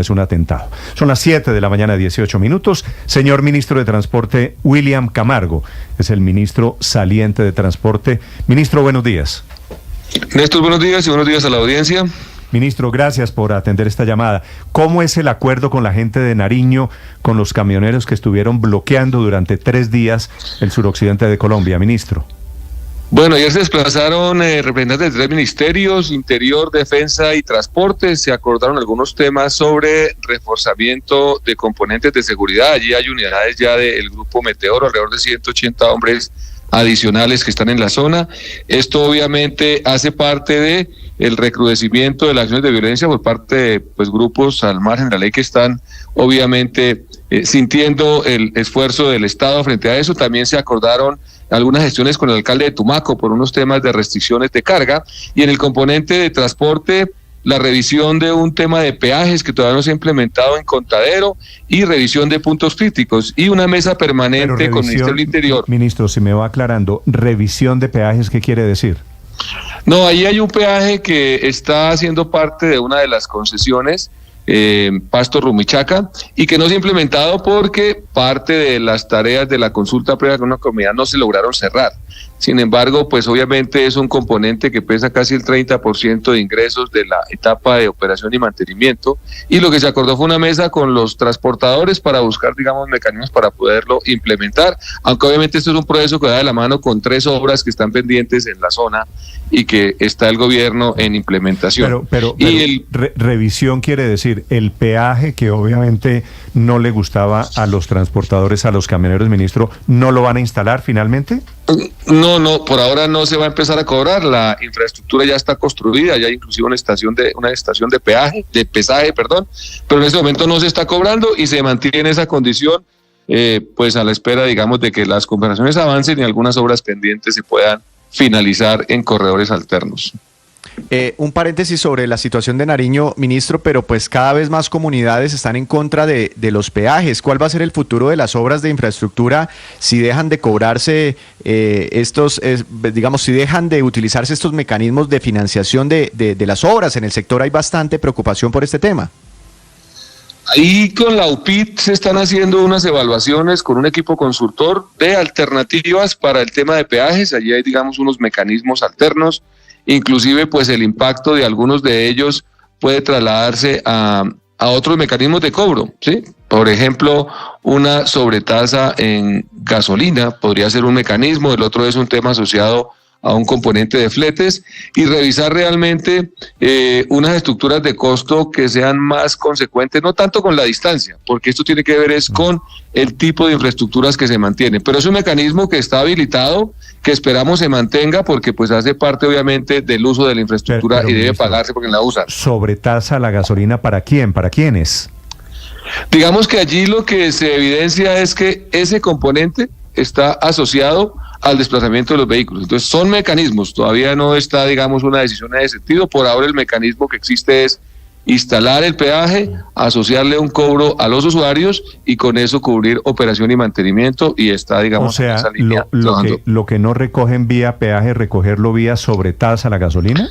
Es un atentado. Son las 7 de la mañana, 18 minutos. Señor ministro de Transporte, William Camargo, es el ministro saliente de Transporte. Ministro, buenos días. Néstor, buenos días y buenos días a la audiencia. Ministro, gracias por atender esta llamada. ¿Cómo es el acuerdo con la gente de Nariño, con los camioneros que estuvieron bloqueando durante 3 días el suroccidente de Colombia, ministro? Bueno, ayer se desplazaron representantes de 3 ministerios, Interior, Defensa y Transporte. Se acordaron algunos temas sobre reforzamiento de componentes de seguridad. Allí hay unidades ya del Grupo Meteoro, alrededor de 180 hombres adicionales que están en la zona. Esto obviamente hace parte de el recrudecimiento de las acciones de violencia por parte de grupos al margen de la ley que están obviamente sintiendo el esfuerzo del Estado frente a eso. También se acordaron algunas gestiones con el alcalde de Tumaco por unos temas de restricciones de carga, y en el componente de transporte la revisión de un tema de peajes que todavía no se ha implementado en Contadero y revisión de puntos críticos y una mesa permanente con el Ministerio del Interior. Ministro, si me va aclarando, revisión de peajes, ¿qué quiere decir? No, ahí hay un peaje que está haciendo parte de una de las concesiones, Pasto Rumichaca, y que no se ha implementado porque parte de las tareas de la consulta previa con una comunidad no se lograron cerrar. Sin embargo, pues obviamente es un componente que pesa casi el 30% de ingresos de la etapa de operación y mantenimiento, y lo que se acordó fue una mesa con los transportadores para buscar, mecanismos para poderlo implementar, aunque obviamente esto es un proceso que va de la mano con 3 obras que están pendientes en la zona y que está el gobierno en implementación. Pero revisión quiere decir el peaje que obviamente no le gustaba a los transportadores, a los camioneros, ministro, ¿no lo van a instalar finalmente? No, por ahora no se va a empezar a cobrar. La infraestructura ya está construida, ya hay inclusive una estación de pesaje, pero en este momento no se está cobrando y se mantiene esa condición, pues a la espera, de que las conversaciones avancen y algunas obras pendientes se puedan finalizar en corredores alternos. Un paréntesis sobre la situación de Nariño, ministro, pero pues cada vez más comunidades están en contra de los peajes. ¿Cuál va a ser el futuro de las obras de infraestructura si dejan de cobrarse si dejan de utilizarse estos mecanismos de financiación de las obras? En el sector hay bastante preocupación por este tema. Ahí con la UPIT se están haciendo unas evaluaciones con un equipo consultor de alternativas para el tema de peajes. Allí hay, unos mecanismos alternos. Inclusive, pues el impacto de algunos de ellos puede trasladarse a otros mecanismos de cobro, ¿sí? Por ejemplo, una sobretasa en gasolina podría ser un mecanismo, el otro es un tema asociado a un componente de fletes, y revisar realmente unas estructuras de costo que sean más consecuentes, no tanto con la distancia, porque esto tiene que ver es con el tipo de infraestructuras que se mantienen, pero es un mecanismo que está habilitado, que esperamos se mantenga, porque pues hace parte obviamente del uso de la infraestructura y debe pagarse porque la usan. ¿Sobretasa la gasolina para quién? ¿Para quiénes? Digamos que allí lo que se evidencia es que ese componente está asociado al desplazamiento de los vehículos. Entonces son mecanismos, todavía no está, una decisión en ese sentido. Por ahora el mecanismo que existe es instalar el peaje, asociarle un cobro a los usuarios y con eso cubrir operación y mantenimiento, y está, en esa línea. Lo que no recogen vía peaje, recogerlo vía sobretasa la gasolina.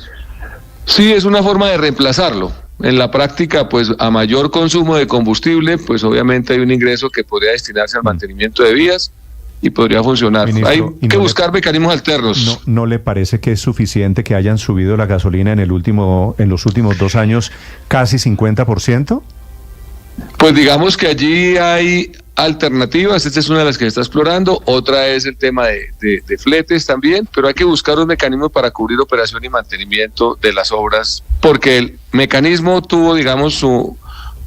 Sí, es una forma de reemplazarlo. En la práctica, pues a mayor consumo de combustible, pues obviamente hay un ingreso que podría destinarse al mantenimiento de vías y podría funcionar. Ministro, hay que buscar mecanismos alternos. ¿No le parece que es suficiente que hayan subido la gasolina en los últimos 2 años casi 50%? Pues digamos que allí hay alternativas, esta es una de las que se está explorando, otra es el tema de fletes también, pero hay que buscar un mecanismo para cubrir operación y mantenimiento de las obras, porque el mecanismo tuvo,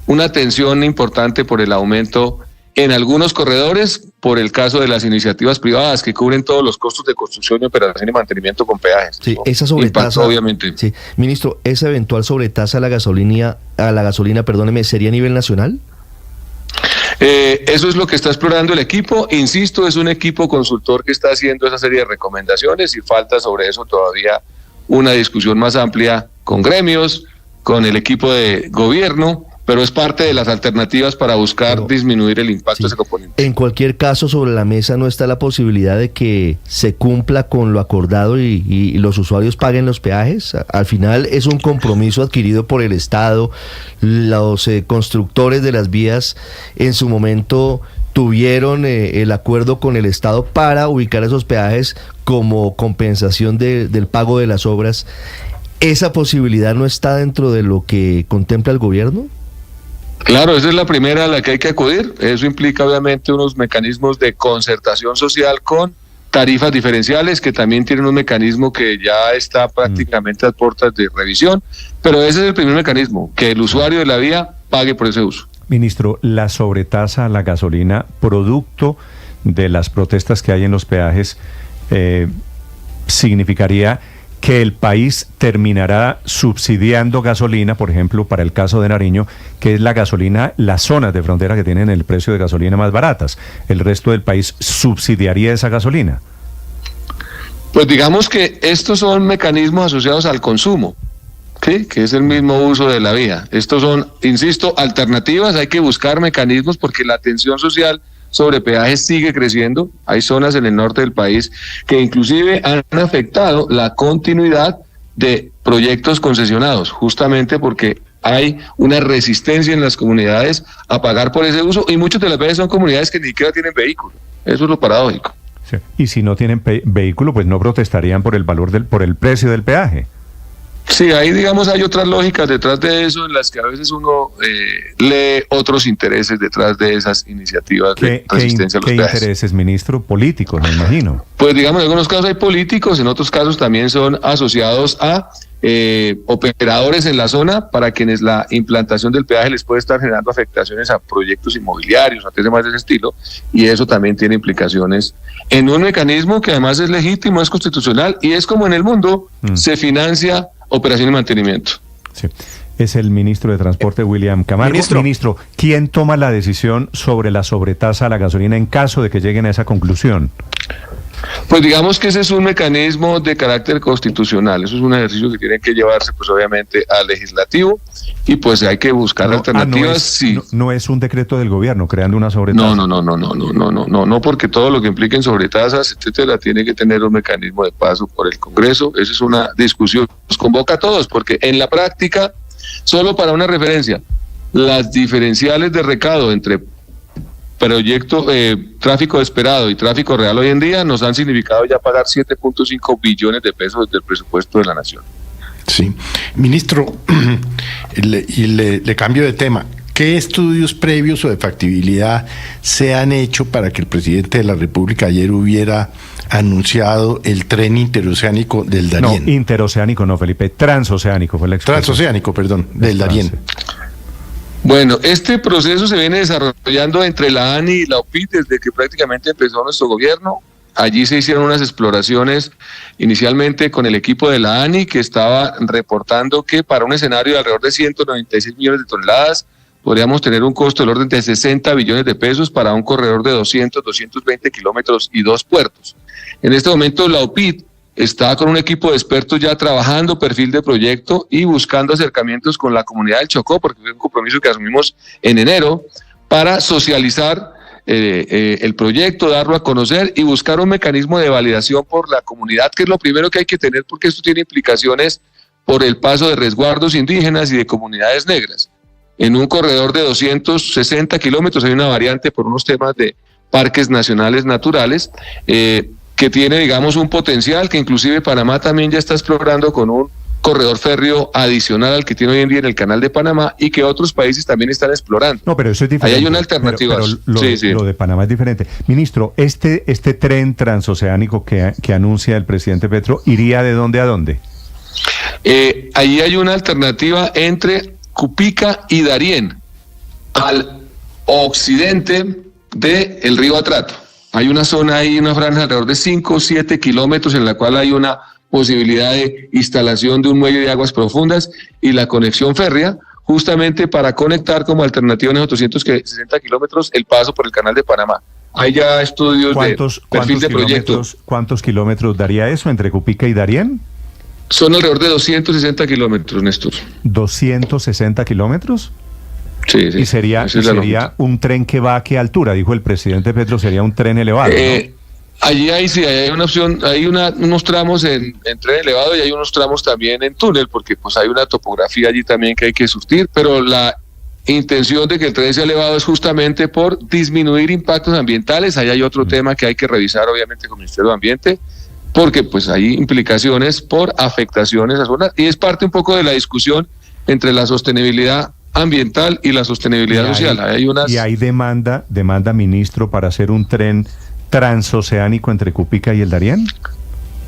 una atención importante por el aumento en algunos corredores, por el caso de las iniciativas privadas que cubren todos los costos de construcción y operación y mantenimiento con peajes. Sí, esa sobretasa, obviamente. Sí, ministro, esa eventual sobretasa a la gasolina, ¿sería a nivel nacional? Eso es lo que está explorando el equipo. Insisto, es un equipo consultor que está haciendo esa serie de recomendaciones y falta sobre eso todavía una discusión más amplia con gremios, con el equipo de gobierno, pero es parte de las alternativas para buscar Pero, disminuir el impacto sí. de ese componente. En cualquier caso, sobre la mesa no está la posibilidad de que se cumpla con lo acordado y los usuarios paguen los peajes. Al final es un compromiso adquirido por el Estado. Los constructores de las vías en su momento tuvieron el acuerdo con el Estado para ubicar esos peajes como compensación del pago de las obras. ¿Esa posibilidad no está dentro de lo que contempla el gobierno? Claro, esa es la primera a la que hay que acudir. Eso implica obviamente unos mecanismos de concertación social con tarifas diferenciales, que también tienen un mecanismo que ya está prácticamente a puertas de revisión, pero ese es el primer mecanismo, que el usuario de la vía pague por ese uso. Ministro, la sobretasa a la gasolina, producto de las protestas que hay en los peajes, significaría que el país terminará subsidiando gasolina, por ejemplo, para el caso de Nariño, que es la gasolina, las zonas de frontera que tienen el precio de gasolina más baratas. ¿El resto del país subsidiaría esa gasolina? Pues digamos que estos son mecanismos asociados al consumo, ¿sí? Que es el mismo uso de la vía. Estos son, insisto, alternativas. Hay que buscar mecanismos porque la tensión social sobre peajes sigue creciendo. Hay zonas en el norte del país que inclusive han afectado la continuidad de proyectos concesionados, justamente porque hay una resistencia en las comunidades a pagar por ese uso, y muchas de las veces son comunidades que ni siquiera tienen vehículo. Eso es lo paradójico. Sí. Y si no tienen vehículo, pues no protestarían por el valor por el precio del peaje. Sí, ahí digamos hay otras lógicas detrás de eso, en las que a veces uno lee otros intereses detrás de esas iniciativas de resistencia a los peajes. ¿Qué intereses, ministro? Políticos, me imagino. Pues digamos, en algunos casos hay políticos, en otros casos también son asociados a operadores en la zona para quienes la implantación del peaje les puede estar generando afectaciones a proyectos inmobiliarios, a temas de ese estilo, y eso también tiene implicaciones en un mecanismo que además es legítimo, es constitucional, y es como en el mundo se financia operación y mantenimiento. Sí. Es el ministro de Transporte, William Camargo. Ministro, ¿quién toma la decisión sobre la sobretasa a la gasolina en caso de que lleguen a esa conclusión? Pues digamos que ese es un mecanismo de carácter constitucional. Eso es un ejercicio que tiene que llevarse, pues obviamente, al legislativo, y pues hay que buscar alternativas. No es un decreto del gobierno creando una sobretasa. No, porque todo lo que impliquen sobretasas, etcétera, tiene que tener un mecanismo de paso por el Congreso. Esa es una discusión que nos convoca a todos, porque en la práctica, solo para una referencia, las diferenciales de recaudo entre proyecto, tráfico esperado y tráfico real hoy en día nos han significado ya pagar 7.5 billones de pesos del presupuesto de la nación. Sí, ministro, le cambio de tema. ¿Qué estudios previos o de factibilidad se han hecho para que el presidente de la República ayer hubiera anunciado el tren interoceánico del Darién? No, interoceánico no, Felipe, transoceánico fue la expresión. Transoceánico, perdón, del Darién. Bueno, este proceso se viene desarrollando entre la ANI y la OPIT desde que prácticamente empezó nuestro gobierno. Allí se hicieron unas exploraciones inicialmente con el equipo de la ANI, que estaba reportando que para un escenario de alrededor de 196 millones de toneladas podríamos tener un costo del orden de 60 billones de pesos para un corredor de 220 kilómetros y 2 puertos. En este momento la OPIT está con un equipo de expertos ya trabajando perfil de proyecto y buscando acercamientos con la comunidad del Chocó, porque fue un compromiso que asumimos en enero, para socializar el proyecto, darlo a conocer y buscar un mecanismo de validación por la comunidad, que es lo primero que hay que tener, porque esto tiene implicaciones por el paso de resguardos indígenas y de comunidades negras. En un corredor de 260 kilómetros hay una variante por unos temas de parques nacionales naturales, que tiene, digamos, un potencial que inclusive Panamá también ya está explorando con un corredor férreo adicional al que tiene hoy en día en el Canal de Panamá, y que otros países también están explorando. No, pero eso es diferente. Ahí hay una alternativa. Pero lo de Panamá es diferente. Ministro, este tren transoceánico que anuncia el presidente Petro, ¿iría de dónde a dónde? Ahí hay una alternativa entre Cupica y Darién, al occidente del río Atrato. Hay una zona ahí, una franja alrededor de 5 o 7 kilómetros en la cual hay una posibilidad de instalación de un muelle de aguas profundas y la conexión férrea, justamente para conectar como alternativa en esos 260 kilómetros el paso por el Canal de Panamá. Hay ya estudios de perfil de proyecto. ¿Cuántos kilómetros daría eso entre Cupica y Darién? Son alrededor de 260 kilómetros, Néstor. ¿260 kilómetros? Sí, Y sería un tren que va a qué altura, dijo el presidente Petro, sería un tren elevado, ¿no? Allí hay una opción, hay unos tramos en tren elevado y hay unos tramos también en túnel, porque pues hay una topografía allí también que hay que surtir, pero la intención de que el tren sea elevado es justamente por disminuir impactos ambientales. Ahí hay otro tema que hay que revisar obviamente con el Ministerio de Ambiente, porque pues hay implicaciones por afectaciones a zonas, y es parte un poco de la discusión entre la sostenibilidad ambiental y la sostenibilidad social. Y hay demanda, ministro, para hacer un tren transoceánico entre Cupica y el Darién.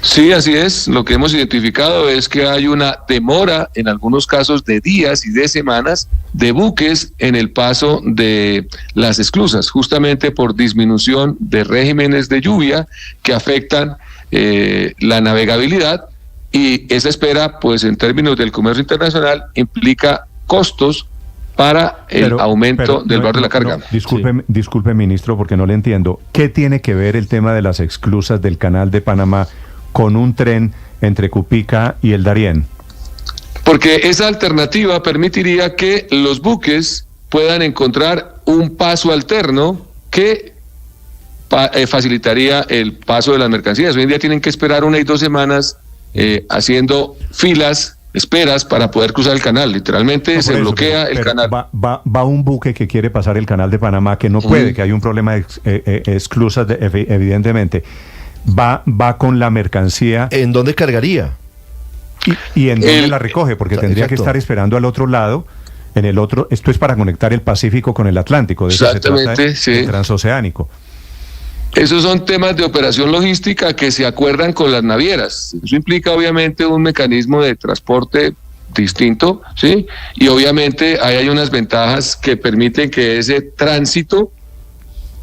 Sí, así es. Lo que hemos identificado es que hay una demora, en algunos casos de días y de semanas, de buques en el paso de las esclusas, justamente por disminución de regímenes de lluvia que afectan la navegabilidad, y esa espera, pues en términos del comercio internacional, implica costos para el aumento del valor de la carga. Disculpe, ministro, porque no le entiendo. ¿Qué tiene que ver el tema de las esclusas del Canal de Panamá con un tren entre Cupica y el Darién? Porque esa alternativa permitiría que los buques puedan encontrar un paso alterno que facilitaría el paso de las mercancías. Hoy en día tienen que esperar 1 y 2 semanas haciendo filas, esperas para poder cruzar el canal. Literalmente se bloquea el canal. Va un buque que quiere pasar el Canal de Panamá, que no puede, que hay un problema de esclusas, evidentemente. Va con la mercancía. ¿En dónde cargaría? ¿Y en dónde la recoge? Porque tendría que estar esperando al otro lado. En el otro, esto es para conectar el Pacífico con el Atlántico. De eso se trata, el transoceánico. Esos son temas de operación logística que se acuerdan con las navieras. Eso implica obviamente un mecanismo de transporte distinto, ¿sí? Y obviamente ahí hay unas ventajas que permiten que ese tránsito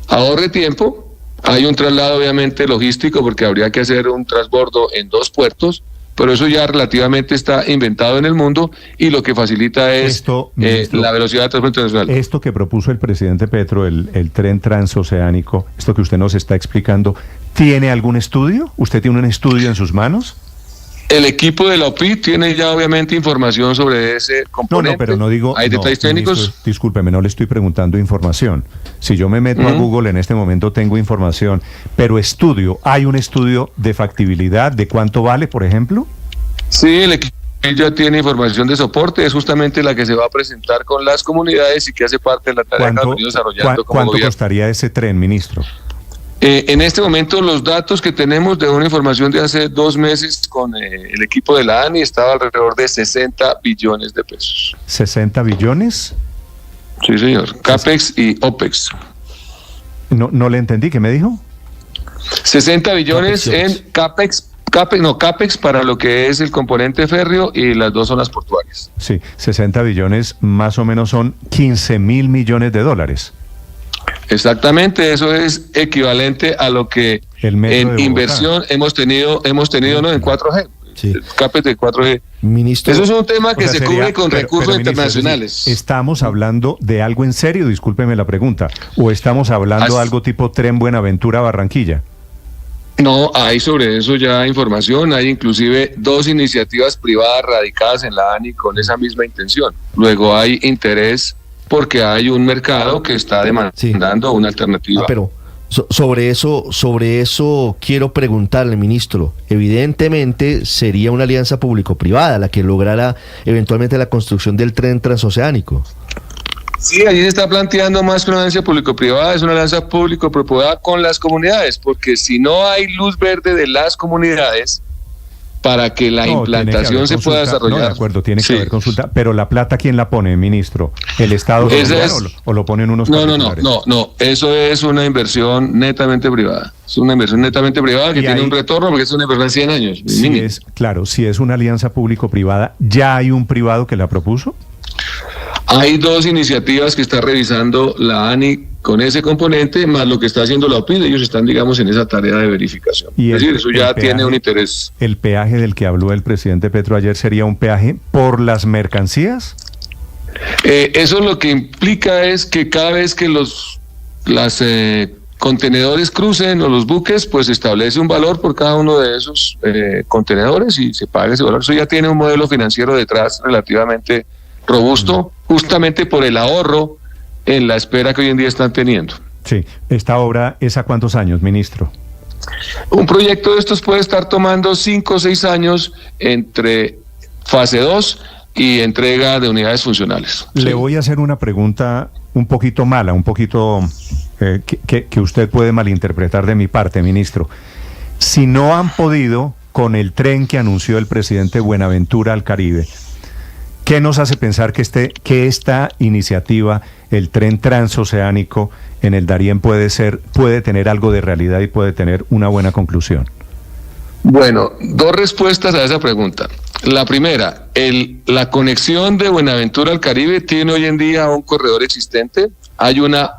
ahorre tiempo. Hay un traslado obviamente logístico, porque habría que hacer un transbordo en 2 puertos, pero eso ya relativamente está inventado en el mundo, y lo que facilita es la velocidad de transporte internacional. Esto que propuso el presidente Petro, el tren transoceánico, esto que usted nos está explicando, ¿tiene algún estudio? ¿Usted tiene un estudio en sus manos? El equipo de la OPI tiene ya obviamente información sobre ese componente. No, pero no digo... ¿Hay detalles técnicos? Ministro, discúlpeme, no le estoy preguntando información. Si yo me meto a Google en este momento tengo información, pero estudio, ¿hay un estudio de factibilidad de cuánto vale, por ejemplo? Sí, el equipo ya tiene información de soporte, es justamente la que se va a presentar con las comunidades y que hace parte de la tarea que hemos venido desarrollando como ¿Cuánto gobierno. costaría ese tren, ministro? En este momento los datos que tenemos de una información de hace 2 meses con el equipo de la ANI estaba alrededor de 60 billones de pesos. ¿60 billones? Sí, señor. CAPEX y OPEX. No le entendí, ¿qué me dijo? 60 billones en CAPEX para lo que es el componente férreo y las 2 zonas portuarias. Sí, 60 billones más o menos son 15.000 millones de dólares. Exactamente, eso es equivalente a lo que en inversión hemos tenido ¿no? en 4G. Sí. CAPEX de 4G. Ministro, eso es un tema que se cubre con recursos internacionales. ¿Estamos hablando de algo en serio? Discúlpeme la pregunta. ¿O estamos hablando de algo tipo Tren Buenaventura Barranquilla? No, hay sobre eso ya información. Hay inclusive 2 iniciativas privadas radicadas en la ANI con esa misma intención. Luego hay interés porque hay un mercado que está demandando una alternativa. Pero sobre eso quiero preguntarle, ministro. Evidentemente sería una alianza público-privada la que lograra eventualmente la construcción del tren transoceánico. Sí, allí se está planteando más que una alianza público-privada, es una alianza público-privada con las comunidades, porque si no hay luz verde de las comunidades para que la implantación se pueda desarrollar. No, de acuerdo, tiene que haber consulta, pero la plata, ¿quién la pone, ministro? ¿El Estado o lo ponen unos particulares? No, eso es una inversión netamente privada. Es una inversión netamente privada que tiene un retorno porque es una inversión de 100 años. Si es una alianza público-privada, ¿ya hay un privado que la propuso? Hay 2 iniciativas que está revisando la ANI con ese componente, más lo que está haciendo la OPID. Ellos están, digamos, en esa tarea de verificación. Es decir, eso ya tiene un interés. ¿El peaje del que habló el presidente Petro ayer sería un peaje por las mercancías? Eso lo que implica es que cada vez que los contenedores crucen o los buques, pues se establece un valor por cada uno de esos contenedores y se paga ese valor. Eso ya tiene un modelo financiero detrás relativamente robusto, justamente por el ahorro en la espera que hoy en día están teniendo. Sí, ¿esta obra es a cuántos años, ministro? Un proyecto de estos puede estar tomando 5 o 6 años entre fase 2 y entrega de unidades funcionales. Le voy a hacer una pregunta un poquito mala, un poquito que usted puede malinterpretar de mi parte, ministro. Si no han podido con el tren que anunció el presidente Buenaventura al Caribe, ¿qué nos hace pensar que esta iniciativa, el tren transoceánico en el Darién, puede tener algo de realidad y puede tener una buena conclusión? Bueno, 2 respuestas a esa pregunta. La primera, la conexión de Buenaventura al Caribe tiene hoy en día un corredor existente, hay una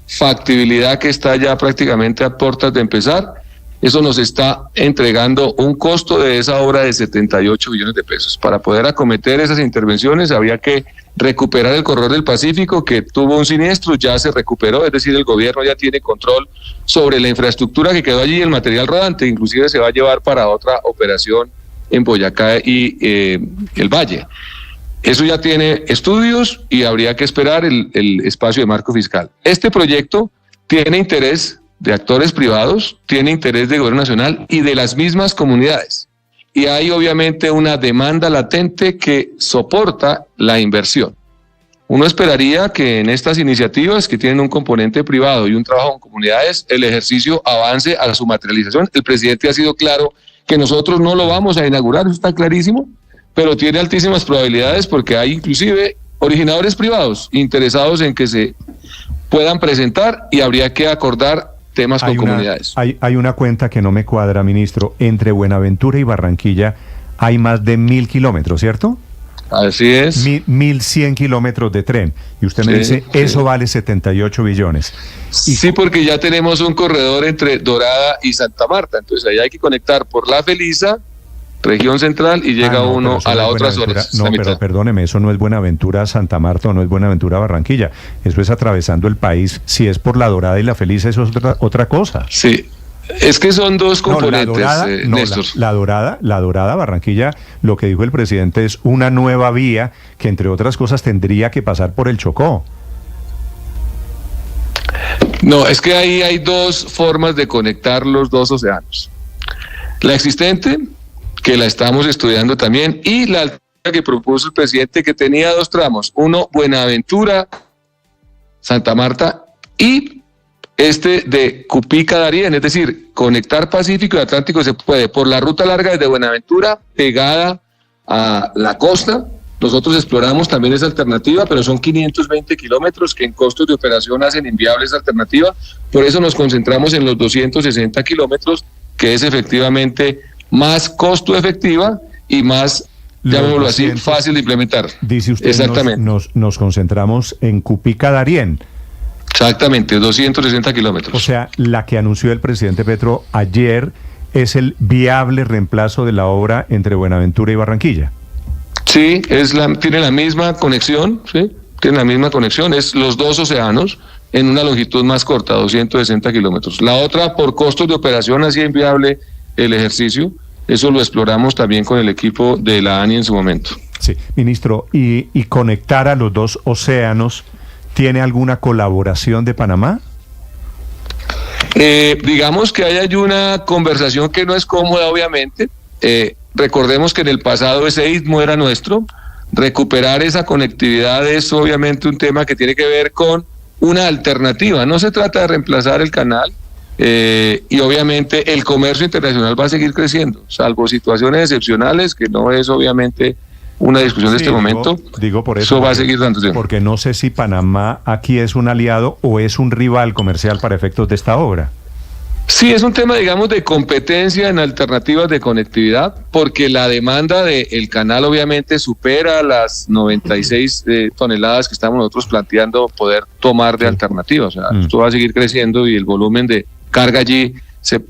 factibilidad que está ya prácticamente a puertas de empezar. Eso nos está entregando un costo de esa obra de 78 billones de pesos. Para poder acometer esas intervenciones había que recuperar el corredor del Pacífico, que tuvo un siniestro, ya se recuperó, es decir, el gobierno ya tiene control sobre la infraestructura que quedó allí, el material rodante, inclusive se va a llevar para otra operación en Boyacá y el Valle. Eso ya tiene estudios y habría que esperar el espacio de marco fiscal. Este proyecto tiene interés de actores privados, tiene interés del gobierno nacional y de las mismas comunidades. Y hay obviamente una demanda latente que soporta la inversión. Uno esperaría que en estas iniciativas que tienen un componente privado y un trabajo con comunidades, el ejercicio avance a su materialización. El presidente ha sido claro que nosotros no lo vamos a inaugurar, eso está clarísimo, pero tiene altísimas probabilidades porque hay inclusive originadores privados interesados en que se puedan presentar y habría que acordar temas con comunidades. Hay una cuenta que no me cuadra, ministro. Entre Buenaventura y Barranquilla hay más de 1.000 kilómetros, ¿cierto? Así es. 1.100 kilómetros de tren. Y usted me dice, eso vale 78 billones. Sí, porque ya tenemos un corredor entre Dorada y Santa Marta. Entonces ahí hay que conectar por La Felisa, región central, y llega uno a la otra zona. No, pero perdóneme, eso no es Buenaventura Santa Marta o no es Buenaventura Barranquilla. Eso es atravesando el país. Si es por La Dorada y La Felisa, eso es otra cosa. Sí, es que son dos componentes, Néstor. La Dorada Barranquilla, lo que dijo el presidente es una nueva vía que, entre otras cosas, tendría que pasar por el Chocó. No, es que ahí hay 2 formas de conectar los 2 océanos. La existente, que la estamos estudiando también, y la alternativa que propuso el presidente, que tenía 2 tramos, uno Buenaventura, Santa Marta, y de Cupica-Darién, es decir, conectar Pacífico y Atlántico se puede por la ruta larga desde Buenaventura, pegada a la costa. Nosotros exploramos también esa alternativa, pero son 520 kilómetros que en costos de operación hacen inviable esa alternativa. Por eso nos concentramos en los 260 kilómetros, que es efectivamente más costo efectiva y más, llamémoslo así, fácil de implementar. Dice usted, exactamente. Nos concentramos en Cupica-Darién. Exactamente, 260 kilómetros. O sea, la que anunció el presidente Petro ayer es el viable reemplazo de la obra entre Buenaventura y Barranquilla. Sí, tiene la misma conexión, ¿sí? Tiene la misma conexión, es los 2 océanos en una longitud más corta, 260 kilómetros. La otra, por costos de operación, hacía inviable el ejercicio. Eso lo exploramos también con el equipo de la ANI en su momento. Sí, ministro, y conectar a los 2 océanos, ¿tiene alguna colaboración de Panamá? Digamos que hay una conversación que no es cómoda, obviamente. Recordemos que en el pasado ese istmo era nuestro. Recuperar esa conectividad es obviamente un tema que tiene que ver con una alternativa. No se trata de reemplazar el canal, y obviamente el comercio internacional va a seguir creciendo, salvo situaciones excepcionales, que no es obviamente una discusión de este momento. Digo por eso va a seguir dándose. Porque no sé si Panamá aquí es un aliado o es un rival comercial para efectos de esta obra. Sí, es un tema, digamos, de competencia en alternativas de conectividad, porque la demanda del canal obviamente supera las 96 toneladas que estamos nosotros planteando poder tomar de alternativa. O sea, esto va a seguir creciendo y el volumen de carga allí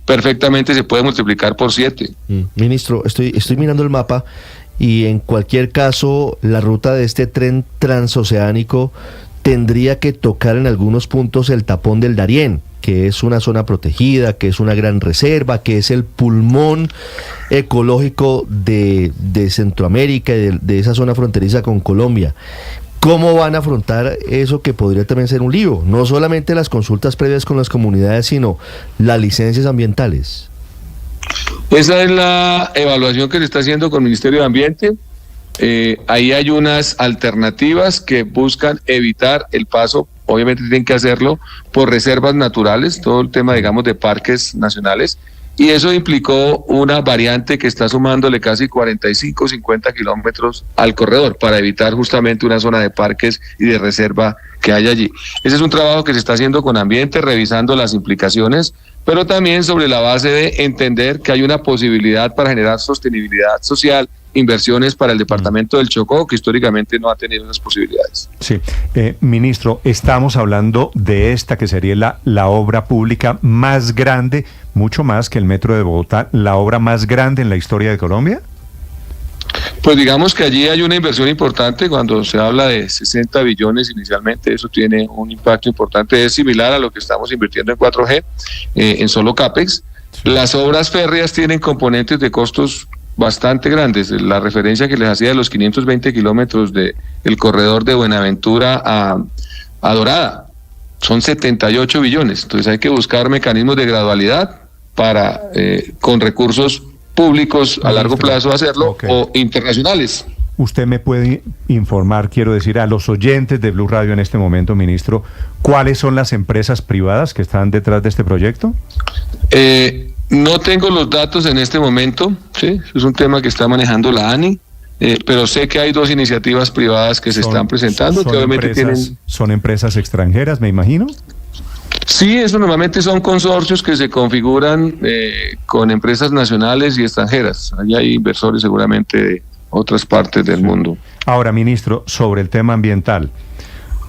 perfectamente se puede multiplicar por 7. Ministro, estoy mirando el mapa y en cualquier caso la ruta de este tren transoceánico tendría que tocar en algunos puntos el tapón del Darién, que es una zona protegida, que es una gran reserva, que es el pulmón ecológico de Centroamérica y de esa zona fronteriza con Colombia. ¿Cómo van a afrontar eso que podría también ser un lío? No solamente las consultas previas con las comunidades, sino las licencias ambientales. Esa es la evaluación que se está haciendo con el Ministerio de Ambiente. Ahí hay unas alternativas que buscan evitar el paso, obviamente tienen que hacerlo por reservas naturales, todo el tema, digamos, de parques nacionales, y eso implicó una variante que está sumándole casi 45, 50 kilómetros al corredor para evitar justamente una zona de parques y de reserva que hay allí. Ese es un trabajo que se está haciendo con Ambiente, revisando las implicaciones, pero también sobre la base de entender que hay una posibilidad para generar sostenibilidad social, inversiones para el departamento del Chocó, que históricamente no ha tenido esas posibilidades. Sí, ministro, estamos hablando de esta que sería la obra pública más grande, mucho más que el Metro de Bogotá, la obra más grande en la historia de Colombia. Pues digamos que allí hay una inversión importante. Cuando se habla de 60 billones inicialmente, eso tiene un impacto importante, es similar a lo que estamos invirtiendo en 4G, en solo CAPEX. Las obras férreas tienen componentes de costos bastante grandes. La referencia que les hacía de los 520 kilómetros del corredor de Buenaventura a Dorada son 78 billones. Entonces hay que buscar mecanismos de gradualidad para con recursos públicos a largo plazo hacerlo, okay, o internacionales. Usted me puede informar, quiero decir, a los oyentes de Blue Radio en este momento, ministro, ¿cuáles son las empresas privadas que están detrás de este proyecto? No tengo los datos en este momento, ¿sí? Es un tema que está manejando la ANI, pero sé que hay dos iniciativas privadas que se están presentando, que obviamente ¿Son empresas extranjeras, me imagino? Sí, eso normalmente son consorcios que se configuran con empresas nacionales y extranjeras. Allí hay inversores seguramente de otras partes del mundo. Ahora, ministro, sobre el tema ambiental,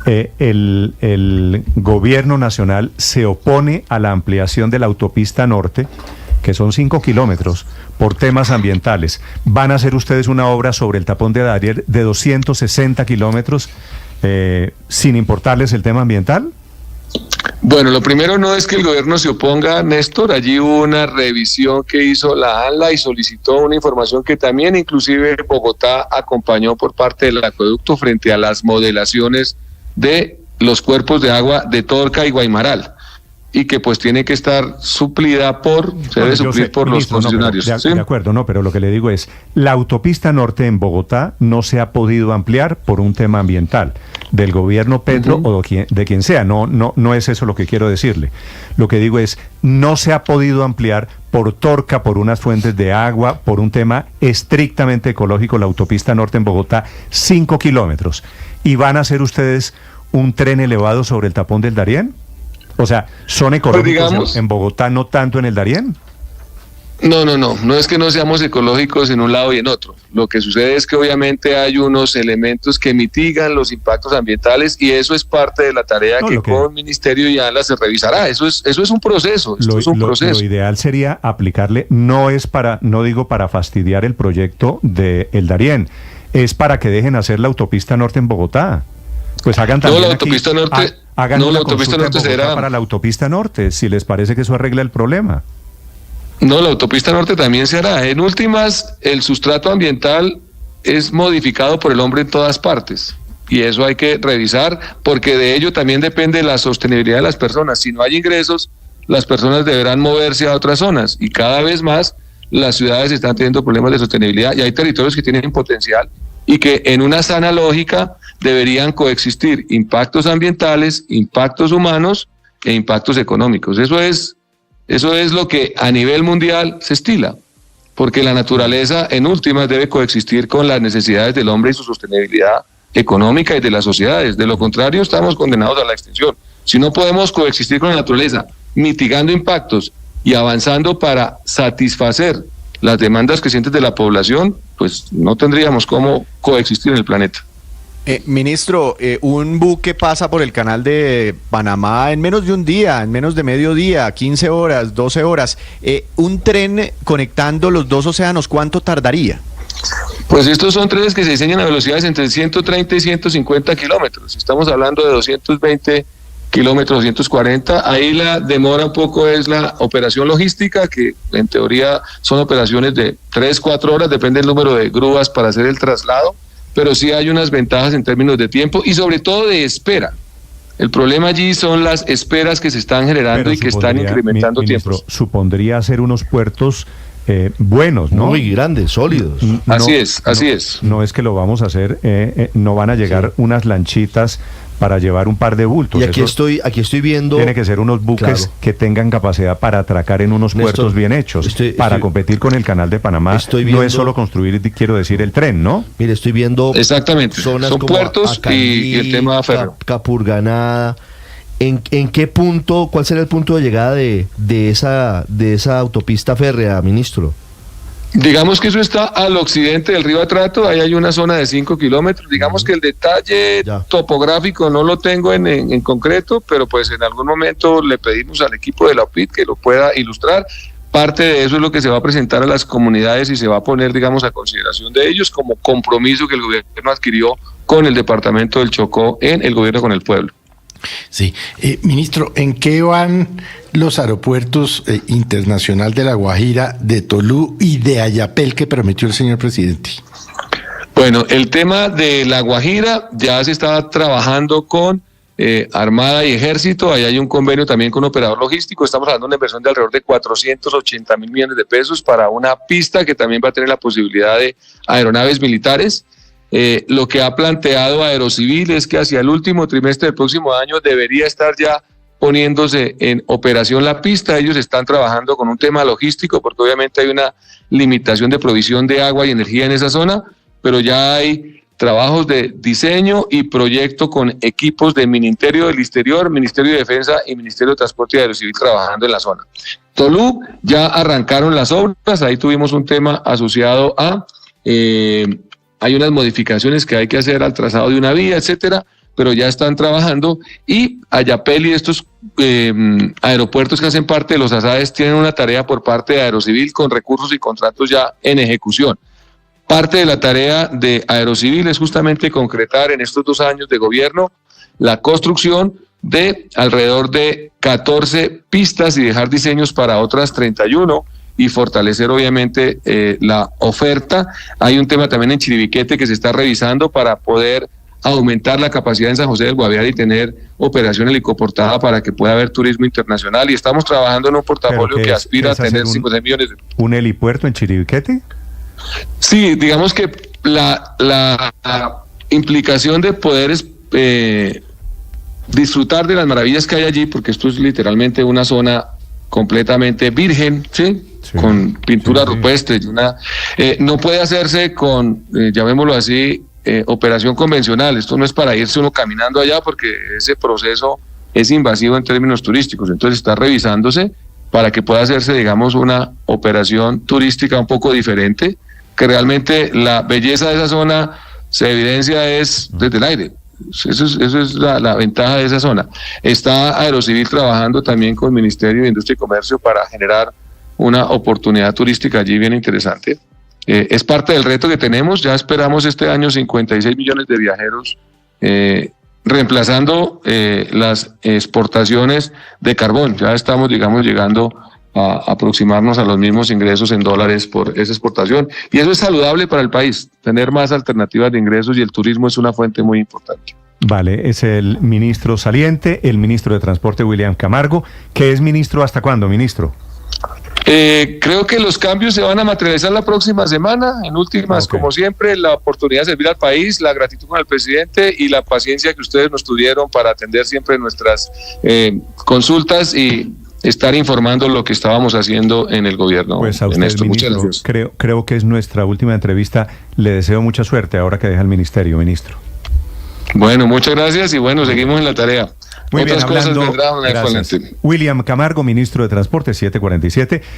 el gobierno nacional se opone a la ampliación de la autopista norte, que son 5 kilómetros, por temas ambientales. ¿Van a hacer ustedes una obra sobre el tapón de Darién de 260 kilómetros sin importarles el tema ambiental? Bueno, lo primero no es que el gobierno se oponga, Néstor. Allí hubo una revisión que hizo la ANLA y solicitó una información que también inclusive Bogotá acompañó por parte del acueducto frente a las modelaciones de los cuerpos de agua de Torca y Guaymaral, y que pues tiene que estar suplida se debe suplir por los funcionarios. ¿Sí? De acuerdo, no, pero lo que le digo es, la autopista norte en Bogotá no se ha podido ampliar por un tema ambiental, del gobierno Petro o de quien sea, no es eso lo que quiero decirle. Lo que digo es, no se ha podido ampliar por Torca, por unas fuentes de agua, por un tema estrictamente ecológico, la autopista norte en Bogotá, 5 kilómetros. ¿Y van a hacer ustedes un tren elevado sobre el tapón del Darién? O sea, ¿son ecológicos pues en Bogotá, no tanto en el Darién? No es que no seamos ecológicos en un lado y en otro. Lo que sucede es que obviamente hay unos elementos que mitigan los impactos ambientales y eso es parte de la tarea que con el Ministerio y ANLA se revisará. Eso es un proceso. Lo ideal sería aplicarle, no digo para fastidiar el proyecto de el Darién, es para que dejen hacer la autopista norte en Bogotá. Pues hagan también la autopista norte. Hagan una consulta será para la autopista norte, si les parece que eso arregla el problema. No, la autopista norte también se hará. En últimas, el sustrato ambiental es modificado por el hombre en todas partes. Y eso hay que revisar, porque de ello también depende la sostenibilidad de las personas. Si no hay ingresos, las personas deberán moverse a otras zonas. Y cada vez más las ciudades están teniendo problemas de sostenibilidad y hay territorios que tienen potencial y que en una sana lógica deberían coexistir impactos ambientales, impactos humanos e impactos económicos. Eso es lo que a nivel mundial se estila, porque la naturaleza en últimas debe coexistir con las necesidades del hombre y su sostenibilidad económica y de las sociedades. De lo contrario, estamos condenados a la extinción. Si no podemos coexistir con la naturaleza, mitigando impactos y avanzando para satisfacer las demandas crecientes de la población, pues no tendríamos cómo coexistir en el planeta. Ministro, un buque pasa por el canal de Panamá en menos de un día, en menos de mediodía, 15 horas, 12 horas. Un tren conectando los dos océanos, ¿cuánto tardaría? Pues estos son trenes que se diseñan a velocidades entre 130 y 150 kilómetros. Estamos hablando de 220 kilómetros, 240. Ahí la demora un poco es la operación logística, que en teoría son operaciones de 3-4 horas, depende del número de grúas para hacer el traslado. pero sí hay unas ventajas en términos de tiempo y sobre todo de espera. El problema allí son las esperas que se están generando Pero y que están incrementando ministro, tiempos. supondría hacer unos puertos buenos, ¿no? Muy grandes, sólidos. Así es. No es que lo vamos a hacer, no van a llegar unas lanchitas para llevar un par de bultos. Y aquí Eso estoy viendo... tiene que ser unos buques Claro. que tengan capacidad para atracar en unos Néstor, puertos bien hechos, para competir con el Canal de Panamá. Estoy No viendo- es solo construir, quiero decir, el tren, ¿no? Mire, estoy viendo Exactamente. zonas Son como puertos y el tema férreo. Capurganá. ¿En qué punto, cuál será el punto de llegada de esa autopista férrea, ministro? Digamos que eso está al occidente del río Atrato, ahí hay una zona de 5 kilómetros. Digamos que el detalle Ya. topográfico no lo tengo en concreto, pero pues en algún momento le pedimos al equipo de la OPIT que lo pueda ilustrar. Parte de eso es lo que se va a presentar a las comunidades y se va a poner, digamos, a consideración de ellos como compromiso que el gobierno adquirió con el departamento del Chocó en el gobierno con el pueblo. Sí. Ministro, ¿en qué van los aeropuertos internacional de La Guajira, de Tolú y de Ayapel que prometió el señor presidente? Bueno, el tema de La Guajira ya se está trabajando con Armada y Ejército. Ahí hay un convenio también con operador logístico. Estamos hablando de una inversión de alrededor de 480 mil millones de pesos para una pista que también va a tener la posibilidad de aeronaves militares. Lo que ha planteado Aerocivil es que hacia el último trimestre del próximo año debería estar ya poniéndose en operación la pista. Ellos están trabajando con un tema logístico porque obviamente hay una limitación de provisión de agua y energía en esa zona, pero ya hay trabajos de diseño y proyecto con equipos del Ministerio del Interior, Ministerio de Defensa y Ministerio de Transporte y Aerocivil trabajando en la zona. Tolú, ya arrancaron las obras, ahí tuvimos un tema asociado a... hay unas modificaciones que hay que hacer al trazado de una vía, etcétera, pero ya están trabajando. Y Ayapel y estos aeropuertos que hacen parte de los ASAES tienen una tarea por parte de Aerocivil con recursos y contratos ya en ejecución. Parte de la tarea de Aerocivil es justamente concretar en estos 2 años de gobierno la construcción de alrededor de 14 pistas y dejar diseños para otras 31 y fortalecer obviamente la oferta. Hay un tema también en Chiribiquete que se está revisando para poder aumentar la capacidad en San José del Guaviare y tener operación helicoportada para que pueda haber turismo internacional, y estamos trabajando en un portafolio que aspira a tener 50 millones. ¿Un helipuerto en Chiribiquete? Sí, digamos que la implicación de poder disfrutar de las maravillas que hay allí, porque esto es literalmente una zona completamente virgen, ¿sí? Sí, con pintura rupestre, no puede hacerse con, llamémoslo así, operación convencional. Esto no es para irse uno caminando allá porque ese proceso es invasivo en términos turísticos. Entonces está revisándose para que pueda hacerse, digamos, una operación turística un poco diferente, que realmente la belleza de esa zona se evidencia es desde el aire. Eso es la ventaja de esa zona. Está Aerocivil trabajando también con el Ministerio de Industria y Comercio para generar una oportunidad turística allí bien interesante. Es parte del reto que tenemos. Ya esperamos este año 56 millones de viajeros, reemplazando las exportaciones de carbón. Ya estamos, digamos, llegando a aproximarnos a los mismos ingresos en dólares por esa exportación. Y eso es saludable para el país, tener más alternativas de ingresos, y el turismo es una fuente muy importante. Vale, es el ministro saliente, el ministro de Transporte, William Camargo, que es ministro ¿hasta cuándo, ministro? Creo que los cambios se van a materializar la próxima semana. En últimas, como siempre, la oportunidad de servir al país, la gratitud con el presidente y la paciencia que ustedes nos tuvieron para atender siempre nuestras consultas y estar informando lo que estábamos haciendo en el gobierno. Pues a usted, ministro, muchas gracias. Creo que es nuestra última entrevista. Le deseo mucha suerte ahora que deja el ministerio, ministro. Bueno, muchas gracias y bueno, seguimos en la tarea. Muy Otras bien, cosas vendrán. William Camargo, ministro de Transporte, 747.